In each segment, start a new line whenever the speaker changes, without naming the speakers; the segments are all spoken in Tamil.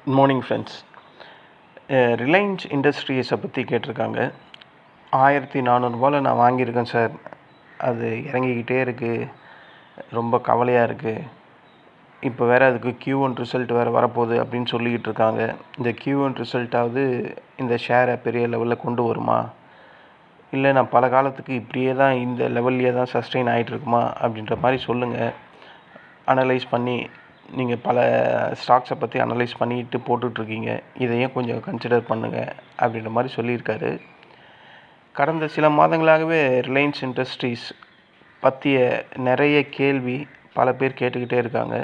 Good morning friends. ரிலையன்ஸ் இண்டஸ்ட்ரீஸை பற்றி கேட்டிருக்காங்க. 1400 நான் வாங்கியிருக்கேன் சார். அது இறங்கிக்கிட்டே இருக்குது, ரொம்ப கவலையாக இருக்குது. இப்போ வேறு அதுக்கு Q1 ரிசல்ட் வேறு வரப்போகுது அப்படின்னு சொல்லிக்கிட்டு இருக்காங்க. இந்த Q1 ரிசல்ட்டாவது இந்த ஷேரை பெரிய லெவலில் கொண்டு வருமா, இல்லை நான் பல காலத்துக்கு இப்படியே தான் இந்த லெவல்லையே தான் சஸ்டெயின் ஆகிட்டுருக்குமா அப்படின்ற மாதிரி சொல்லுங்கள். அனலைஸ் பண்ணி நீங்கள் பல ஸ்டாக்ஸை பற்றி அனலைஸ் பண்ணிட்டு போட்டுட்ருக்கீங்க, இதையும் கொஞ்சம் கன்சிடர் பண்ணுங்கள் அப்படின்ற மாதிரி சொல்லியிருக்காரு. கடந்த சில மாதங்களாகவே ரிலையன்ஸ் இண்டஸ்ட்ரீஸ் பற்றிய நிறைய கேள்வி பல பேர் கேட்டுக்கிட்டே இருக்காங்க.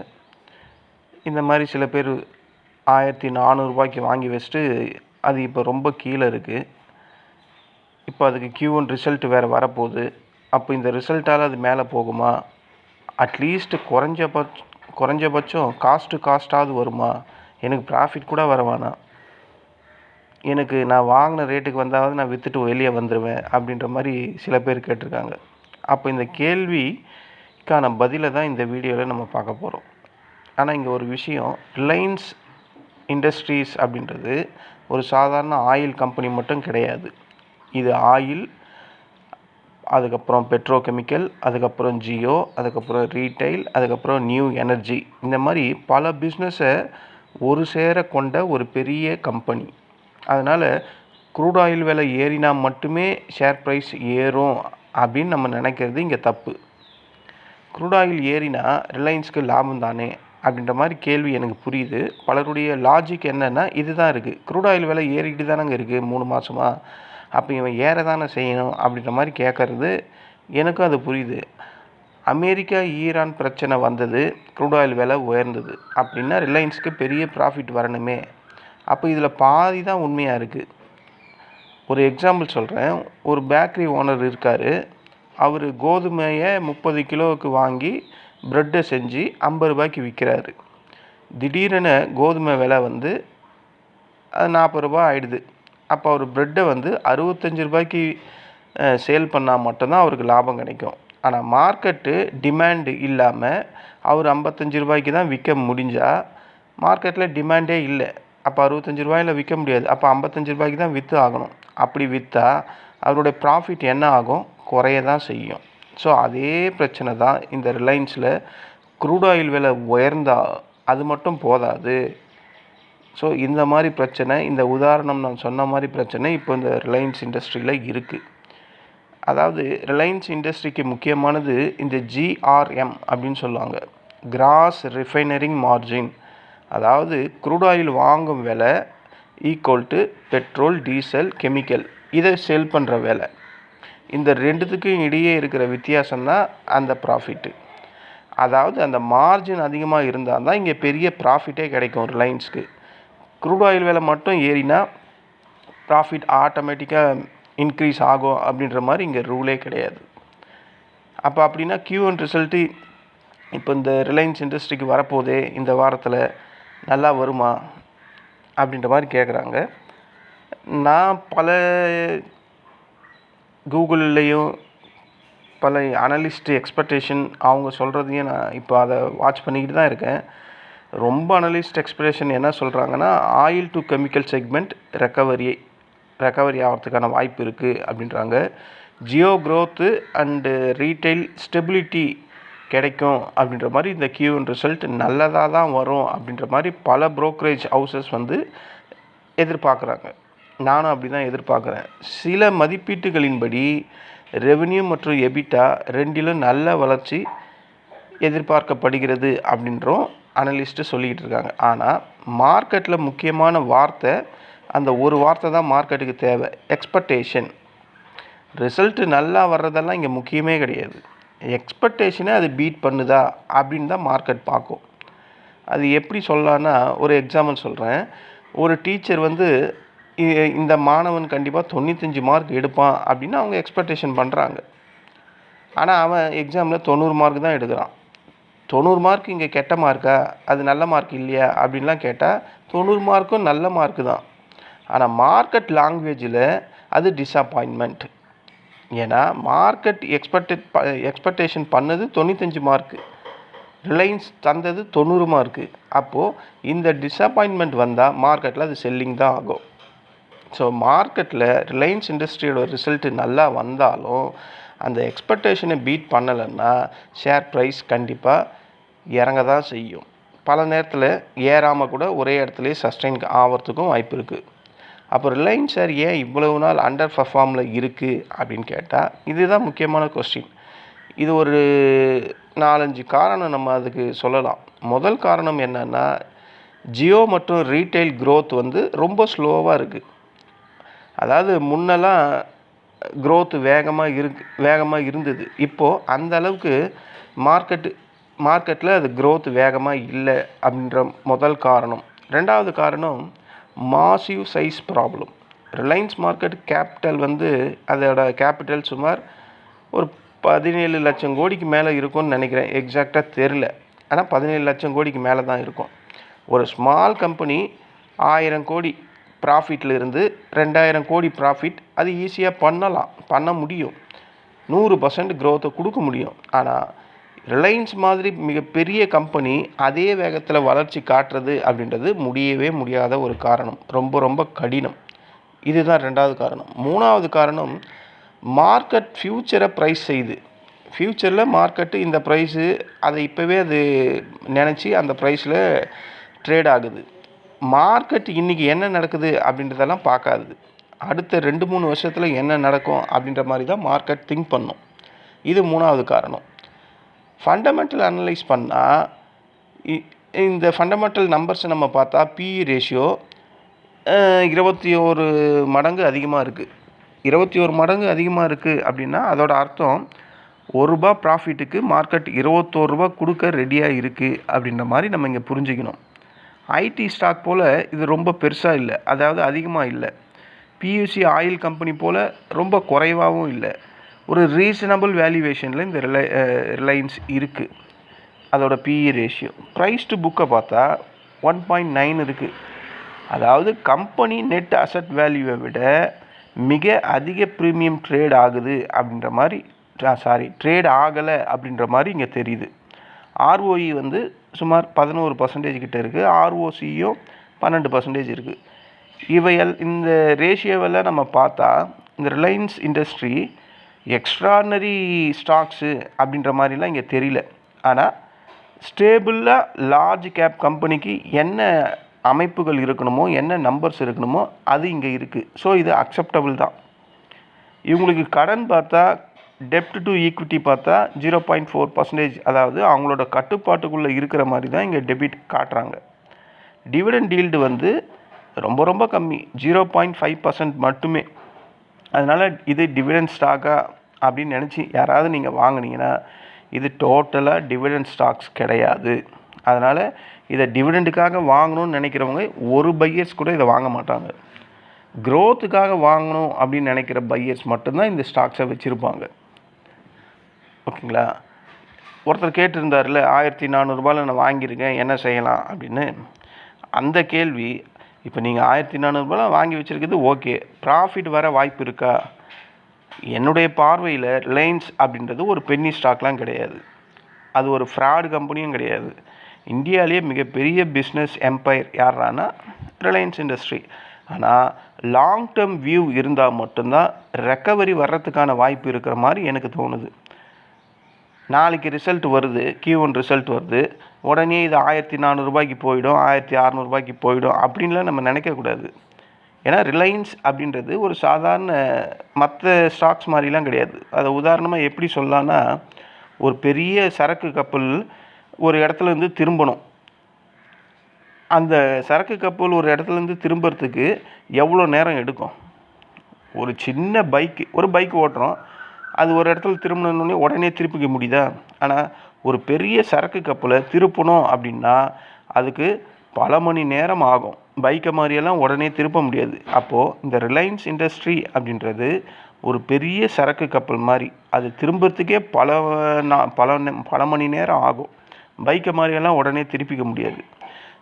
இந்த மாதிரி சில பேர் 1400 வாங்கி வச்சுட்டு அது இப்போ ரொம்ப கீழே இருக்குது. இப்போ அதுக்கு Q1 ரிசல்ட் வேறு வரப்போகுது. அப்போ இந்த ரிசல்ட்டால் அது மேலே போகுமா, அட்லீஸ்ட் குறைஞ்சபட்சம் காஸ்ட்டாவது வருமா, எனக்கு ப்ராஃபிட் கூட வரவானா, எனக்கு நான் வாங்கின ரேட்டுக்கு வந்தாவது நான் விற்றுட்டு வெளியே வந்துடுவேன் அப்படின்ற மாதிரி சில பேர் கேட்டிருக்காங்க. அப்போ இந்த கேள்விக்கான பதிலை தான் இந்த வீடியோவில் நம்ம பார்க்க போகிறோம். ஆனால் இங்கே ஒரு விஷயம், ரிலையன்ஸ் இண்டஸ்ட்ரீஸ் அப்படின்றது ஒரு சாதாரண ஆயில் கம்பெனி மட்டும் கிடையாது. இது ஆயில், அதுக்கப்புறம் பெட்ரோகெமிக்கல், அதுக்கப்புறம் ஜியோ, அதுக்கப்புறம் ரீட்டைல், அதுக்கப்புறம் நியூ எனர்ஜி, இந்த மாதிரி பல பிஸ்னஸை ஒரு சேர கொண்ட ஒரு பெரிய கம்பெனி. அதனால் க்ரூட் ஆயில் விலை ஏறினா மட்டுமே ஷேர் ப்ரைஸ் ஏறும் அப்படின்னு நம்ம நினைக்கிறது இங்கே தப்பு. க்ரூட் ஆயில் ஏறினா ரிலையன்ஸ்க்கு லாபம் தானே அப்படின்ற மாதிரி கேள்வி எனக்கு புரியுது. பலருடைய லாஜிக் என்னென்னா இதுதான் இருக்குது, க்ரூட் ஆயில் விலை ஏறிக்கிட்டு தானேங்க இருக்குது 3 மாதமாக, அப்போ இவன் ஏற தானே செய்யணும் அப்படின்ற மாதிரி கேட்குறது எனக்கும் அது புரியுது. அமெரிக்கா ஈரான் பிரச்சனை வந்தது, க்ரூட் ஆயில் விலை உயர்ந்தது அப்படின்னா ரிலையன்ஸ்க்கு பெரிய ப்ராஃபிட் வரணுமே. அப்போ இதில் பாதி தான் உண்மையாக இருக்குது. ஒரு எக்ஸாம்பிள் சொல்கிறேன். ஒரு பேக்கரி ஓனர் இருக்கார். அவர் கோதுமையை 30 கிலோவுக்கு வாங்கி ப்ரெட்டை செஞ்சு 50 ரூபாய்க்கு விற்கிறாரு. திடீரென கோதுமை விலை வந்து அது 40 ரூபாய் ஆகிடுது. அப்போ அவர் ப்ரெட்டை வந்து 65 ரூபாய்க்கு சேல் பண்ணால் மட்டும்தான் அவருக்கு லாபம் கிடைக்கும். ஆனால் மார்க்கெட்டு டிமாண்டு இல்லாமல் அவர் 55 ரூபாய்க்கு தான் விற்க முடிஞ்சால், மார்க்கெட்டில் டிமாண்டே இல்லை, அப்போ 65 ரூபாயில் விற்க முடியாது, அப்போ 55 ரூபாய்க்கு தான் விற்று ஆகணும். அப்படி விற்றா அவருடைய ப்ராஃபிட் என்ன ஆகும், குறைய தான் செய்யும். ஸோ அதே பிரச்சனை தான் இந்த ரிலையன்ஸில். க்ரூட் ஆயில் விலை உயர்ந்தால் அது மட்டும் போதாது. ஸோ இந்த மாதிரி பிரச்சனை, இந்த உதாரணம் நான் சொன்ன மாதிரி பிரச்சனை இப்போ இந்த ரிலையன்ஸ் இண்டஸ்ட்ரியில் இருக்குது. அதாவது ரிலையன்ஸ் இண்டஸ்ட்ரிக்கு முக்கியமானது இந்த GRM அப்படின்னு சொல்லுவாங்க, கிராஸ் ரிஃபைனரிங் மார்ஜின். அதாவது க்ரூட் ஆயில் வாங்கும் விலை equal to petrol, diesel, chemical, இதை சேல் பண்ணுற விலை. இந்த ரெண்டுத்துக்கும் இடையே இருக்கிற வித்தியாசம்தான் அந்த ப்ராஃபிட்டு. அதாவது அந்த மார்ஜின் அதிகமாக இருந்தால் தான் இங்கே பெரிய ப்ராஃபிட்டே கிடைக்கும் ரிலையன்ஸ்க்கு. க்ரூட் ஆயில் விலை மட்டும் ஏறினா ப்ராஃபிட் ஆட்டோமேட்டிக்காக இன்க்ரீஸ் ஆகும் அப்படின்ற மாதிரி இங்கே ரூலே கிடையாது. அப்போ அப்படின்னா Q1 ரிசல்ட்டு இப்போ இந்த ரிலையன்ஸ் இண்டஸ்ட்ரிக்கு வரப்போதே இந்த வாரத்தில் நல்லா வருமா அப்படின்ற மாதிரி கேட்குறாங்க. நான் பல கூகுள்லேயும் பல அனலிஸ்ட் எக்ஸ்பெக்டேஷன் அவங்க சொல்கிறதையும் நான் இப்போ அதை வாட்ச் பண்ணிக்கிட்டு தான் இருக்கேன். ரொம்ப அனலிஸ்ட் எக்ஸ்பெக்டேஷன் என்ன சொல்கிறாங்கன்னா, oil to chemical segment recovery ஆகிறதுக்கான வாய்ப்பு இருக்குது அப்படின்றாங்க. Jio growth and retail stability கிடைக்கும் அப்படின்ற மாதிரி இந்த Q1 ரிசல்ட் நல்லதாக தான் வரும் அப்படின்ற மாதிரி பல ப்ரோக்கரேஜ் ஹவுசஸ் வந்து எதிர்பார்க்குறாங்க. நானும் அப்படி தான் எதிர்பார்க்குறேன். சில மதிப்பீட்டுகளின்படி ரெவென்யூ மற்றும் எபிட்டா ரெண்டிலும் நல்ல வளர்ச்சி எதிர்பார்க்கப்படுகிறது அப்படின்றும் அனலிஸ்ட்டு சொல்லிக்கிட்டு இருக்காங்க. ஆனால் மார்க்கெட்டில் முக்கியமான வார்த்தை, அந்த ஒரு வார்த்தை தான் மார்க்கெட்டுக்கு தேவை, எக்ஸ்பெக்டேஷன். ரிசல்ட்டு நல்லா வர்றதெல்லாம் இங்கே முக்கியமே கிடையாது. எக்ஸ்பெக்டேஷனை அது பீட் பண்ணுதா அப்படின்னு தான் மார்க்கெட் பார்க்கும். அது எப்படி சொல்லலான்னா, ஒரு எக்ஸாம்பிள் சொல்கிறேன். ஒரு டீச்சர் வந்து இந்த மாணவன் கண்டிப்பாக 95 மார்க் எடுப்பான் அப்படின்னு அவங்க எக்ஸ்பெக்டேஷன் பண்ணுறாங்க. ஆனால் அவன் எக்ஸாமில் 90 மார்க் தான் எடுக்கிறான். 90 மார்க் இங்கே கெட்ட மார்க்கா, அது நல்ல மார்க் இல்லையா அப்படின்லாம் கேட்டால் 90 மார்க்கும் நல்ல மார்க்கு தான். ஆனால் மார்க்கெட் லாங்குவேஜில் அது டிஸப்பாயின்மெண்ட். ஏன்னா மார்க்கெட் எக்ஸ்பெக்டேஷன் பண்ணது 95 மார்க்கு. ரிலையன்ஸ் தந்தது 90 மார்க்கு. அப்போது இந்த டிஸப்பாயின்மெண்ட் வந்தால் மார்க்கெட்டில் அது செல்லிங் தான் ஆகும். ஸோ மார்க்கெட்டில் ரிலையன்ஸ் இண்டஸ்ட்ரியோட ரிசல்ட்டு நல்லா வந்தாலும் அந்த எக்ஸ்பெக்டேஷனை பீட் பண்ணலைன்னா ஷேர் ப்ரைஸ் கண்டிப்பாக இறங்க தான் செய்யும். பல நேரத்தில் ஏறாமல் கூட ஒரே இடத்துலையே சஸ்டெயின் ஆகிறதுக்கும் வாய்ப்பு இருக்குது. அப்போ ரிலையன்ஸ் ஷேர் ஏன் இவ்வளவு நாள் அண்டர் பர்ஃபார்மில் இருக்குது அப்படின்னு கேட்டால் இதுதான் முக்கியமான கொஸ்டின். இது ஒரு 4-5 காரணம் நம்ம அதுக்கு சொல்லலாம். முதல் காரணம் என்னென்னா, ஜியோ மற்றும் ரீட்டைல் க்ரோத் வந்து ரொம்ப ஸ்லோவாக இருக்குது. அதாவது முன்னெல்லாம் க்ரோத் வேகமாக இருந்தது. இப்போது அந்த அளவுக்கு மார்க்கெட்டில் அது க்ரோத் வேகமாக இல்லை அப்படின்ற முதல் காரணம். ரெண்டாவது காரணம் massive size problem. Reliance market capital வந்து அதோட கேபிட்டல் சுமார் ஒரு 17 லட்சம் கோடிக்கு மேலே இருக்கும்னு நினைக்கிறேன். எக்ஸாக்டாக தெரில. ஆனால் 17 லட்சம் கோடிக்கு மேலே தான் இருக்கும். ஒரு ஸ்மால் கம்பெனி 1000 கோடி ப்ராஃபிட்டில் இருந்து 2000 கோடி ப்ராஃபிட் அது ஈஸியாக பண்ண முடியும். 100% க்ரோத்தை கொடுக்க முடியும். ஆனால் ரிலையன்ஸ் மாதிரி மிகப்பெரிய கம்பெனி அதே வேகத்தில் வளர்ச்சி காட்டுறது அப்படின்றது முடியவே முடியாத ஒரு காரணம். ரொம்ப ரொம்ப கடினம். இதுதான் ரெண்டாவது காரணம். மூணாவது காரணம், மார்க்கெட் ஃப்யூச்சரை ப்ரைஸ் செய்யுது. ஃப்யூச்சரில் மார்க்கெட்டு இந்த ப்ரைஸு அதை இப்போவே அது நினச்சி அந்த ப்ரைஸில் ட்ரேட் ஆகுது. மார்க்கெட் இன்றைக்கி என்ன நடக்குது அப்படின்றதெல்லாம் பார்க்காது. அடுத்த 2-3 வருஷத்தில் என்ன நடக்கும் அப்படின்ற மாதிரி தான் மார்க்கெட் திங்க் பண்ணும். இது மூணாவது காரணம். ஃபண்டமெண்டல் அனலைஸ் பண்ணால் இந்த ஃபண்டமெண்டல் நம்பர்ஸை நம்ம பார்த்தா பிஇ ரேஷியோ 21 மடங்கு அதிகமாக இருக்குது. 21 மடங்கு அதிகமாக இருக்குது அப்படின்னா அதோட அர்த்தம் ₹1 ப்ராஃபிட்டுக்கு மார்க்கெட் ₹21 கொடுக்க ரெடியாக இருக்குது அப்படின்ற மாதிரி நம்ம இங்கே புரிஞ்சுக்கணும். ஐடி ஸ்டாக் போல் இது ரொம்ப பெருசாக இல்லை, அதாவது அதிகமாக இல்லை. பியூசி ஆயில் கம்பெனி போல் ரொம்ப குறைவாகவும் இல்லை. ஒரு ரீசனபிள் வேல்யூவேஷனில் இந்த ரிலையன்ஸ் இருக்குது. அதோட பிஇ ரேஷியோ ப்ரைஸ் டு புக்கை பார்த்தா 1.9 இருக்குது. அதாவது கம்பெனி நெட் அசட் வேல்யூவை விட மிக அதிக ப்ரீமியம் ட்ரேட் ஆகுது அப்படின்ற மாதிரி ட்ரேட் ஆகலை அப்படின்ற மாதிரி இங்கே தெரியுது. ஆர்ஓஇ வந்து சுமார் 11% கிட்ட இருக்குது. ஆர்ஓசியும் 12% இருக்குது. இந்த ரேஷியோவெல்லாம் நம்ம பார்த்தா இந்த ரிலையன்ஸ் இண்டஸ்ட்ரி எக்ஸ்ட்ரானரி ஸ்டாக்ஸு அப்படின்ற மாதிரிலாம் இங்கே தெரியல. ஆனால் ஸ்டேபிளாக லார்ஜ் கேப் கம்பெனிக்கு என்ன அமைப்புகள் இருக்கணுமோ, என்ன நம்பர்ஸ் இருக்கணுமோ அது இங்கே இருக்குது. ஸோ இது அக்செப்டபிள் தான். இவங்களுக்கு கடன் பார்த்தா டெப்ட் டு ஈக்விட்டி பார்த்தா 0.4%, அதாவது அவங்களோட கட்டுப்பாட்டுக்குள்ளே இருக்கிற மாதிரி தான் இங்கே டெபிட் காட்டுறாங்க. டிவிடெண்ட் ஈல்டு வந்து ரொம்ப ரொம்ப கம்மி, 0.5% மட்டுமே. அதனால் இது டிவிடெண்ட் ஸ்டாக்கா அப்படின்னு நினச்சி யாராவது நீங்கள் வாங்கினீங்கன்னா இது டோட்டலாக டிவிடெண்ட் ஸ்டாக்ஸ் கிடையாது. அதனால் இதை டிவிடெண்டுக்காக வாங்கணும்னு நினைக்கிறவங்க ஒரு பையர்ஸ் கூட இதை வாங்க மாட்டாங்க. க்ரோத்துக்காக வாங்கணும் அப்படின்னு நினைக்கிற பையர்ஸ் மட்டும்தான் இந்த ஸ்டாக்ஸை வச்சுருப்பாங்க. ஓகேங்களா? ஒருத்தர் கேட்டிருந்தார்ல, 1400 நான் வாங்கியிருக்கேன், என்ன செய்யலாம் அப்படின்னு. அந்த கேள்வி, இப்போ நீங்கள் 1400 வாங்கி வச்சுருக்குது ஓகே, ப்ராஃபிட் வர வாய்ப்பு இருக்கா? என்னுடைய பார்வையில் ரிலையன்ஸ் அப்படின்றது ஒரு பென்னி ஸ்டாக்லாம் கிடையாது. அது ஒரு ஃப்ராடு கம்பெனியும் கிடையாது. இந்தியாவிலேயே மிகப்பெரிய பிஸ்னஸ் எம்பையர் யாரானா ரிலையன்ஸ் இண்டஸ்ட்ரி. ஆனால் லாங் டேர்ம் வியூ இருந்தால் மட்டும்தான் ரெக்கவரி வர்றதுக்கான வாய்ப்பு இருக்கிற மாதிரி எனக்கு தோணுது. நாளைக்கு ரிசல்ட் வருது, Q1 ரிசல்ட் வருது, உடனே இது 1400 போயிடும், 1600 போயிடும் அப்படின்லாம் நம்ம நினைக்கக்கூடாது. ஏன்னா ரிலையன்ஸ் அப்படின்றது ஒரு சாதாரண மற்ற ஸ்டாக்ஸ் மாதிரிலாம் கிடையாது. அதை உதாரணமாக எப்படி சொல்லலான்னா, ஒரு பெரிய சரக்கு கப்பல் ஒரு இடத்துலேருந்து திரும்பணும். அந்த சரக்கு கப்பல் ஒரு இடத்துலேருந்து திரும்புறதுக்கு எவ்வளோ நேரம் எடுக்கும்? ஒரு சின்ன பைக் ஓட்டுறோம், அது ஒரு இடத்துல திரும்பணுன்னே உடனே திருப்பிக்க முடியுதா? ஆனால் ஒரு பெரிய சரக்கு கப்பலை திருப்பணும் அப்படின்னா அதுக்கு பல மணி நேரம் ஆகும். பைக்கை மாதிரியெல்லாம் உடனே திருப்ப முடியாது. அப்போது இந்த ரிலையன்ஸ் இண்டஸ்ட்ரி அப்படின்றது ஒரு பெரிய சரக்கு கப்பல் மாதிரி. அது திரும்புறதுக்கே பல மணி நேரம் ஆகும். பைக்கை மாதிரியெல்லாம் உடனே திருப்பிக்க முடியாது.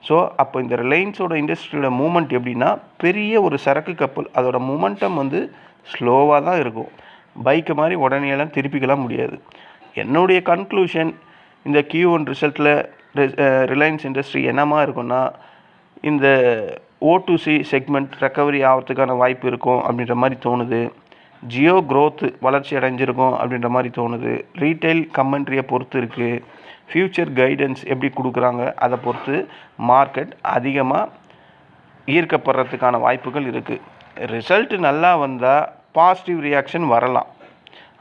ஸோ அப்போ இந்த ரிலையன்ஸோட இண்டஸ்ட்ரியோட மூமெண்ட் எப்படின்னா, பெரிய ஒரு சரக்கு கப்பல், அதோட மூமெண்டம் வந்து ஸ்லோவாக தான் இருக்கும். பைக்கை மாதிரி உடனேலாம் திருப்பிக்கலாம் முடியாது. என்னுடைய கன்க்ளூஷன், இந்த Q1 ரிசல்ட்டில் ரிலையன்ஸ் இண்டஸ்ட்ரி என்னமா இருக்குன்னா, இந்த O2C செக்மெண்ட் ரெக்கவரி ஆகிறதுக்கான வாய்ப்பு இருக்கும் அப்படின்ற மாதிரி தோணுது. ஜியோ க்ரோத் வளர்ச்சி அடைஞ்சிருக்கும் அப்படின்ற மாதிரி தோணுது. ரீட்டைல் கமெண்ட்ரியை பொறுத்து இருக்குது. ஃப்யூச்சர் கைடன்ஸ் எப்படி கொடுக்குறாங்க அதை பொறுத்து மார்க்கெட் அதிகமாக ஈர்க்கப்படுறதுக்கான வாய்ப்புகள் இருக்குது. ரிசல்ட் நல்லா வந்தால் பாசிட்டிவ் ரியாக்ஷன் வரலாம்.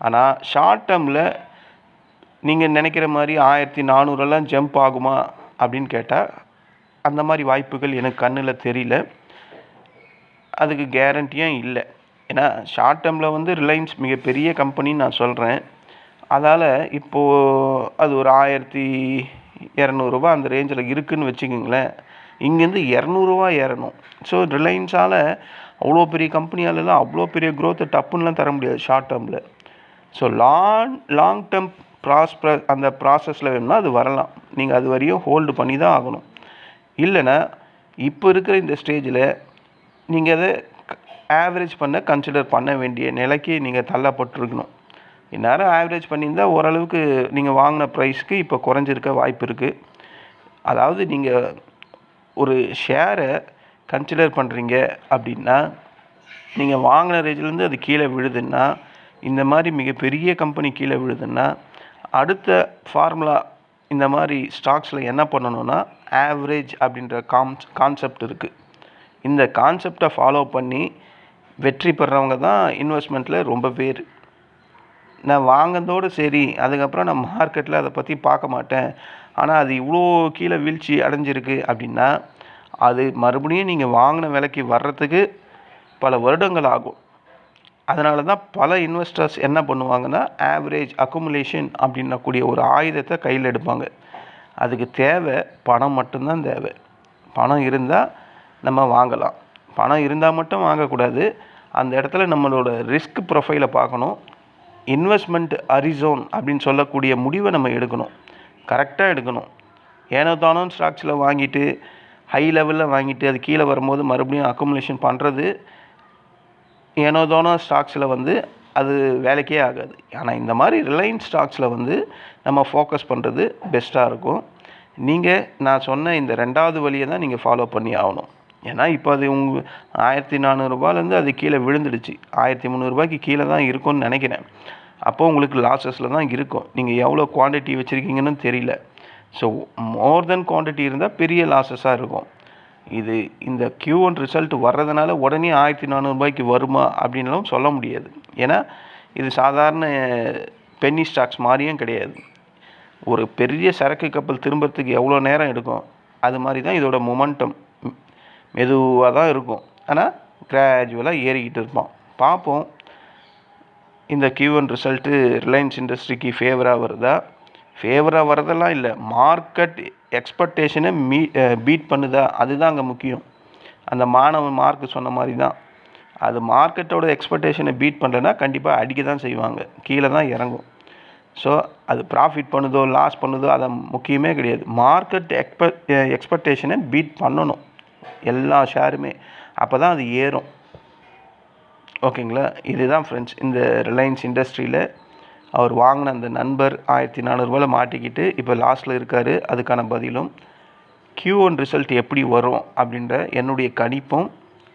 ஆனால் ஷார்ட் டேர்மில் நீங்கள் நினைக்கிற மாதிரி 1400 ஜம்ப் ஆகுமா அப்படின்னு கேட்டால் அந்த மாதிரி வாய்ப்புகள் எனக்கு கண்ணில் தெரியல. அதுக்கு கேரண்டியும் இல்லை. ஏன்னா ஷார்ட் டேர்மில் ரிலையன்ஸ் மிகப்பெரிய கம்பெனின்னு நான் சொல்கிறேன். அதால் இப்போது அது ஒரு 1200 அந்த ரேஞ்சில் இருக்குதுன்னு வச்சுக்கிங்களேன். இங்கேருந்து 200 ஏறணும். ஸோ ரிலையன்ஸால் அவ்வளோ பெரிய கம்பெனியாலலாம் அவ்வளோ பெரிய க்ரோத்தை டப்புன்னெலாம் தர முடியாது ஷார்ட் டேர்மில். ஸோ லாங் டேர்ம் அந்த ப்ராசஸில் வேணும்னா அது வரலாம். நீங்கள் அது வரையும் ஹோல்டு பண்ணி தான் ஆகணும். இல்லைன்னா இப்போ இருக்கிற இந்த ஸ்டேஜில் நீங்கள் அதை ஆவரேஜ் கன்சிடர் பண்ண வேண்டிய நிலைக்கு நீங்கள் தள்ளப்பட்டிருக்கணும். இந்நேரம் ஆவரேஜ் பண்ணியிருந்தால் ஓரளவுக்கு நீங்கள் வாங்கின ப்ரைஸ்க்கு இப்போ குறைஞ்சிருக்க வாய்ப்பு இருக்குது. அதாவது நீங்கள் ஒரு ஷேரை கன்சிடர் பண்ணுறீங்க அப்படின்னா, நீங்கள் வாங்கின ரேஞ்சிலேருந்து அது கீழே விழுதுன்னா, இந்த மாதிரி மிகப்பெரிய கம்பெனி கீழே விழுதுன்னா, அடுத்த ஃபார்முலா இந்த மாதிரி ஸ்டாக்ஸில் என்ன பண்ணணும்னா, ஆவரேஜ் அப்படின்ற கான்செப்ட் இருக்குது. இந்த கான்செப்டை ஃபாலோ பண்ணி வெற்றி பெறவங்க தான் இன்வெஸ்ட்மெண்ட்டில் ரொம்ப பேர். நான் வாங்கினதோடு சரி, அதுக்கப்புறம் நான் மார்க்கெட்டில் அதை பற்றி பார்க்க மாட்டேன், ஆனால் அது இவ்வளோ கீழே வீழ்ச்சி அடைஞ்சிருக்கு அப்படின்னா, அது மறுபடியும் நீங்கள் வாங்கின விலைக்கு வர்றதுக்கு பல வருடங்கள் ஆகும். அதனால தான் பல இன்வெஸ்டர்ஸ் என்ன பண்ணுவாங்கன்னா, ஆவரேஜ் அக்குமுலேஷன் அப்படின்னக்கூடிய ஒரு ஆயுதத்தை கையில் எடுப்பாங்க. அதுக்கு தேவை பணம் மட்டும்தான் தேவை. பணம் இருந்தால் நம்ம வாங்கலாம். பணம் இருந்தால் மட்டும் வாங்கக்கூடாது. அந்த இடத்துல நம்மளோட ரிஸ்க் ப்ரொஃபைலை பார்க்கணும். இன்வெஸ்ட்மெண்ட் ஹரிசோன் அப்படின்னு சொல்லக்கூடிய முடிவை நம்ம எடுக்கணும். கரெக்டாக எடுக்கணும். ஏனோ தானோ ஸ்டாக்ஸில் வாங்கிட்டு ஹை லெவலில் வாங்கிட்டு அது கீழே வரும்போது மறுபடியும் அக்குமுலேஷன் பண்ணுறது ஏனோ தானோ ஸ்டாக்ஸில் அது வேலைக்கே ஆகாது. ஆனால் இந்த மாதிரி ரிலையன்ஸ் ஸ்டாக்ஸில் நம்ம ஃபோக்கஸ் பண்ணுறது பெஸ்ட்டாக இருக்கும். நீங்கள் நான் சொன்ன இந்த 2வது வழியை தான் நீங்கள் ஃபாலோ பண்ணி ஆகணும். ஏன்னா இப்போ அது 1400 அது கீழே விழுந்துடுச்சு. 1300 கீழே தான் இருக்கும்னு நினைக்கிறேன். அப்போது உங்களுக்கு லாஸஸில் தான் இருக்கும். நீங்கள் எவ்வளோ குவான்டிட்டி வச்சுருக்கீங்கன்னு தெரியல. ஸோ மோர் தென் குவான்டிட்டி இருந்தால் பெரிய லாஸஸாக இருக்கும். இந்த Q1 ரிசல்ட் வர்றதுனால உடனே 1400 வருமா அப்படின்னும் சொல்ல முடியாது. ஏன்னா இது சாதாரண பென்னி ஸ்டாக்ஸ் மாதிரியும் கிடையாது. ஒரு பெரிய சரக்கு கப்பல் திரும்புறதுக்கு எவ்வளோ நேரம் எடுக்கும், அது மாதிரி தான் இதோட மொமெண்டம் மெதுவாக தான் இருக்கும். ஆனால் கிராஜுவலாக ஏறிக்கிட்டு இருப்பான். பார்ப்போம் இந்த Q1 ரிசல்ட்டு ரிலையன்ஸ் இண்டஸ்ட்ரிக்கு ஃபேவராக வருதா? ஃபேவராக வரதெல்லாம் இல்லை, மார்க்கெட் எக்ஸ்பெக்டேஷனை பீட் பண்ணுதா? அதுதான் அங்கே முக்கியம். அந்த மாணவன் மார்க் சொன்ன மாதிரி தான், அது மார்க்கெட்டோட எக்ஸ்பெக்டேஷனை பீட் பண்ணலைன்னா கண்டிப்பாக அடிக்க தான் செய்வாங்க, கீழே தான் இறங்கும். ஸோ அது ப்ராஃபிட் பண்ணுதோ லாஸ் பண்ணுதோ அதை முக்கியமே கிடையாது. மார்க்கெட் எக்ஸ்பெக்டேஷனை பீட் பண்ணணும் எல்லா ஷேருமே. அப்போ தான் அது ஏறும். ஓகேங்களா? இதுதான் ஃப்ரெண்ட்ஸ், இந்த ரிலையன்ஸ் இண்டஸ்ட்ரியில் அவர் வாங்கின அந்த நண்பர் 1400 மாட்டிக்கிட்டு இப்போ லாஸ்ட்டில் இருக்கார். அதுக்கான பதிலும் Q1 ரிசல்ட் எப்படி வரும் அப்படின்ற என்னுடைய கணிப்பும்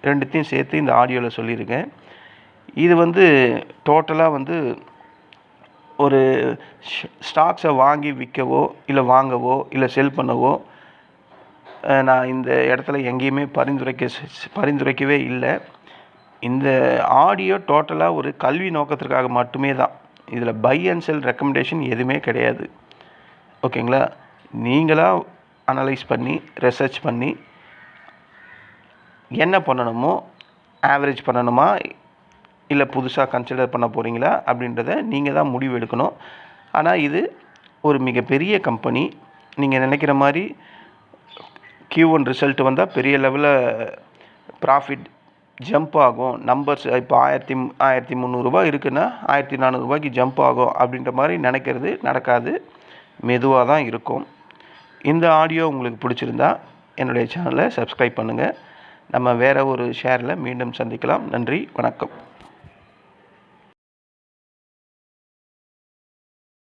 ரெண்டுத்தையும் சேர்த்து இந்த ஆடியோவில் சொல்லியிருக்கேன். இது டோட்டலாக ஒரு ஸ்டாக்ஸை வாங்கி விற்கவோ இல்லை வாங்கவோ இல்லை செல் பண்ணவோ நான் இந்த இடத்துல எங்கேயுமே பரிந்துரைக்கவே இல்லை. இந்த ஆடியோ டோட்டலாக ஒரு கல்வி நோக்கத்திற்காக மட்டுமே தான். இதில் பை அண்ட் செல் ரெக்கமெண்டேஷன் எதுவுமே கிடையாது. ஓகேங்களா? நீங்களாக அனலைஸ் பண்ணி ரிசர்ச் பண்ணி என்ன பண்ணணுமோ, ஆவரேஜ் பண்ணணுமா இல்லை புதுசாக கன்சிடர் பண்ண போகிறீங்களா அப்படின்றத நீங்கள் தான் முடிவு எடுக்கணும். ஆனால் இது ஒரு மிகப்பெரிய கம்பெனி. நீங்கள் நினைக்கிற மாதிரி Q1 ரிசல்ட் வந்தால் பெரிய லெவலில் ப்ராஃபிட் ஜம்ப் ஆகும். நம்பர்ஸ் இப்போ 1300 இருக்குன்னா 1400 ஜம்ப் ஆகும் அப்படின்ற மாதிரி நினைக்கிறது நடக்காது. மெதுவாக தான் இருக்கும். இந்த ஆடியோ உங்களுக்கு பிடிச்சிருந்தா என்னுடைய சேனலை சப்ஸ்கிரைப் பண்ணுங்கள். நம்ம வேறு ஒரு ஷேரில் மீண்டும் சந்திக்கலாம். நன்றி, வணக்கம்.